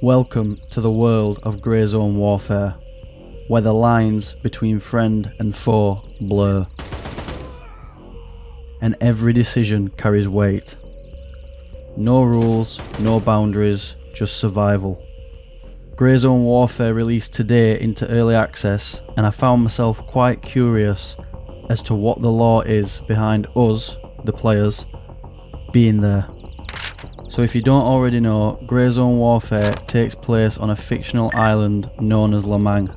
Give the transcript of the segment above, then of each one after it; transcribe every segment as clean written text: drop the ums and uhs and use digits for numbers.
Welcome to the world of grey zone warfare, where the lines between friend and foe blur, and every decision carries weight. No rules, no boundaries, just survival. Grey Zone Warfare released today into early access, and I found myself quite curious as to what the lore is behind us, the players, being there. So if you don't already know, Grey Zone Warfare takes place on a fictional island known as Lamang.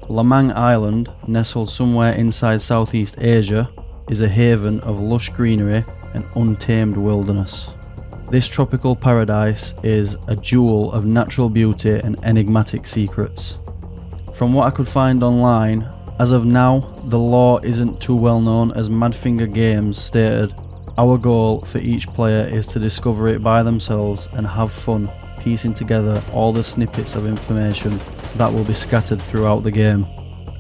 Lamang Island, nestled somewhere inside Southeast Asia, is a haven of lush greenery and untamed wilderness. This tropical paradise is a jewel of natural beauty and enigmatic secrets. From what I could find online, as of now, the lore isn't too well known, as MADFINGER Games stated, "Our goal for each player is to discover it by themselves and have fun piecing together all the snippets of information that will be scattered throughout the game."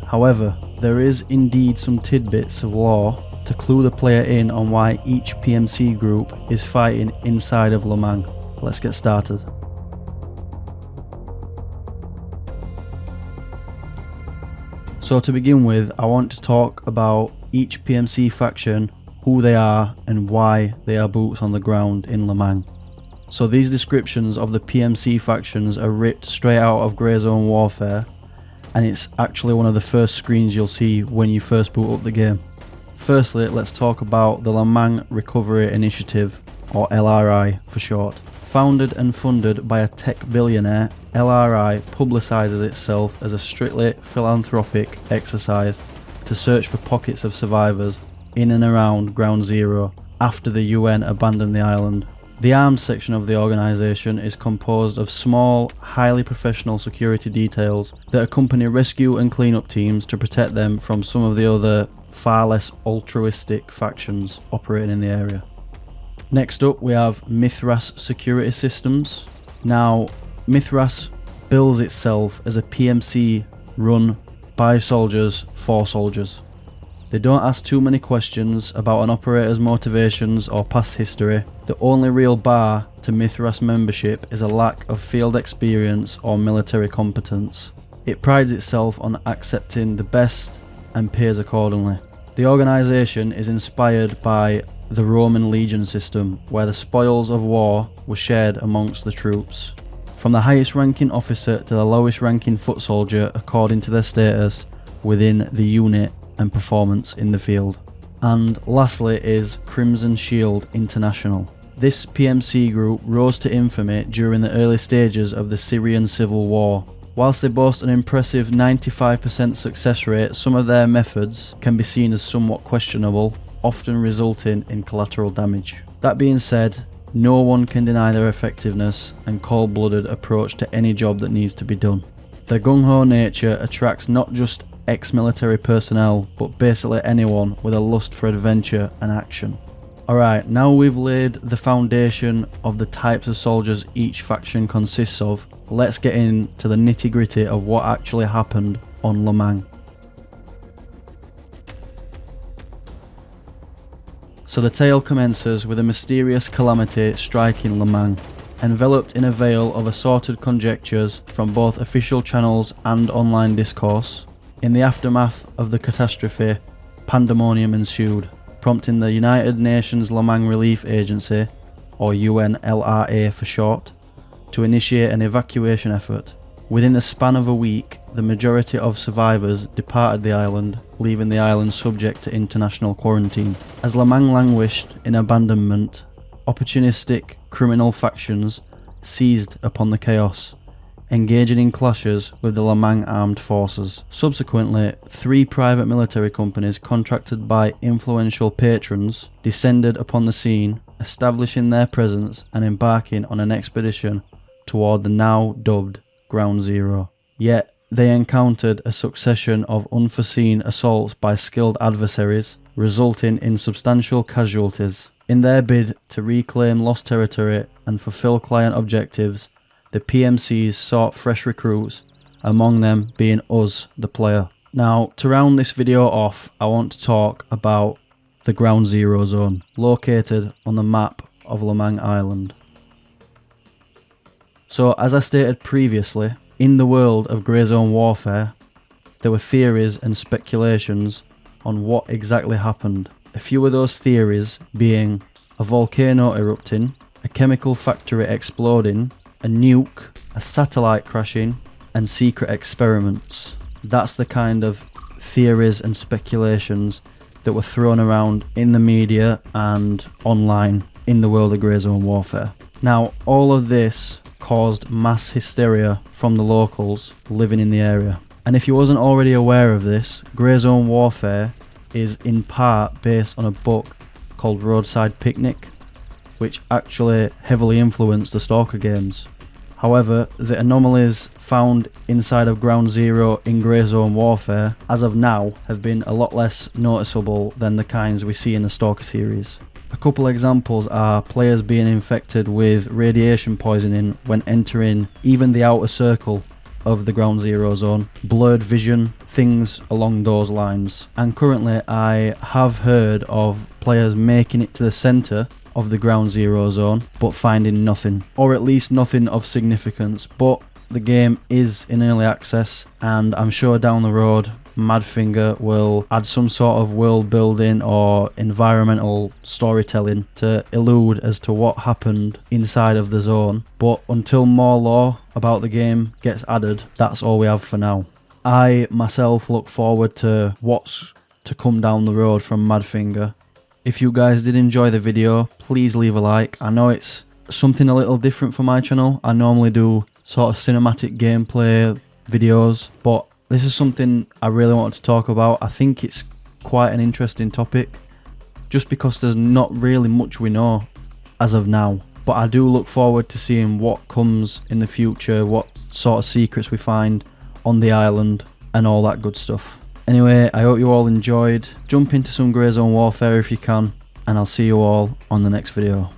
However, there is indeed some tidbits of lore to clue the player in on why each PMC group is fighting inside of Lamang. Let's get started. So to begin with, I want to talk about each PMC faction, who they are and why they are boots on the ground in Lamang. So these descriptions of the PMC factions are ripped straight out of Grey Zone Warfare, and it's actually one of the first screens you'll see when you first boot up the game. Firstly, let's talk about the Lamang Recovery Initiative, or LRI for short. Founded and funded by a tech billionaire, LRI publicises itself as a strictly philanthropic exercise to search for pockets of survivors in and around Ground Zero after the UN abandoned the island. The armed section of the organisation is composed of small, highly professional security details that accompany rescue and cleanup teams to protect them from some of the other far less altruistic factions operating in the area. Next up, we have Mithras Security Systems. Now, Mithras bills itself as a PMC run by soldiers for soldiers. They don't ask too many questions about an operator's motivations or past history. The only real bar to Mithras membership is a lack of field experience or military competence. It prides itself on accepting the best and pays accordingly. The organisation is inspired by the Roman legion system, where the spoils of war were shared amongst the troops, from the highest ranking officer to the lowest ranking foot soldier according to their status within the unit and performance in the field. And lastly is Crimson Shield International. This PMC group rose to infamy during the early stages of the Syrian civil war. Whilst they boast an impressive 95% success rate, some of their methods can be seen as somewhat questionable, often resulting in collateral damage. That being said, no one can deny their effectiveness and cold-blooded approach to any job that needs to be done. Their gung-ho nature attracts not just ex-military personnel, but basically anyone with a lust for adventure and action. Alright, now we've laid the foundation of the types of soldiers each faction consists of, let's get into the nitty-gritty of what actually happened on Lamang. So the tale commences with a mysterious calamity striking Lamang. Enveloped in a veil of assorted conjectures from both official channels and online discourse, in the aftermath of the catastrophe, pandemonium ensued, prompting the United Nations Lamang Relief Agency, or UNLRA for short, to initiate an evacuation effort. Within the span of a week, the majority of survivors departed the island, leaving the island subject to international quarantine. As Lamang languished in abandonment, opportunistic criminal factions seized upon the chaos, engaging in clashes with the Lamang armed forces. Subsequently, 3 private military companies contracted by influential patrons descended upon the scene, establishing their presence and embarking on an expedition toward the now dubbed Ground Zero. Yet, they encountered a succession of unforeseen assaults by skilled adversaries, resulting in substantial casualties. In their bid to reclaim lost territory and fulfill client objectives, the PMCs sought fresh recruits, among them being us, the player. Now, to round this video off, I want to talk about the Ground Zero zone, located on the map of Lamang Island. So as I stated previously, in the world of Grey Zone Warfare, there were theories and speculations on what exactly happened. A few of those theories being a volcano erupting, a chemical factory exploding, a nuke, a satellite crashing, and secret experiments. That's the kind of theories and speculations that were thrown around in the media and online in the world of Grey Zone Warfare. Now, all of this caused mass hysteria from the locals living in the area. And if you wasn't already aware of this, Grey Zone Warfare is in part based on a book called Roadside Picnic, which actually heavily influenced the Stalker games. However, the anomalies found inside of Ground Zero in Grey Zone Warfare, as of now, have been a lot less noticeable than the kinds we see in the Stalker series. A couple examples are players being infected with radiation poisoning when entering even the outer circle of the Ground Zero zone, blurred vision, things along those lines. And currently I have heard of players making it to the centre of the Ground Zero zone but finding nothing, or at least nothing of significance. But the game is in early access, and I'm sure down the road MADFINGER will add some sort of world building or environmental storytelling to allude as to what happened inside of the zone. But until more lore about the game gets added, that's all we have for now. I myself look forward to what's to come down the road from MADFINGER. If you guys did enjoy the video, please leave a like. I know it's something a little different for my channel. I normally do sort of cinematic gameplay videos, but this is something I really want to talk about. I think it's quite an interesting topic, just because there's not really much we know as of now. But I do look forward to seeing what comes in the future, what sort of secrets we find on the island and all that good stuff. Anyway, I hope you all enjoyed. Jump into some Grey Zone Warfare if you can, and I'll see you all on the next video.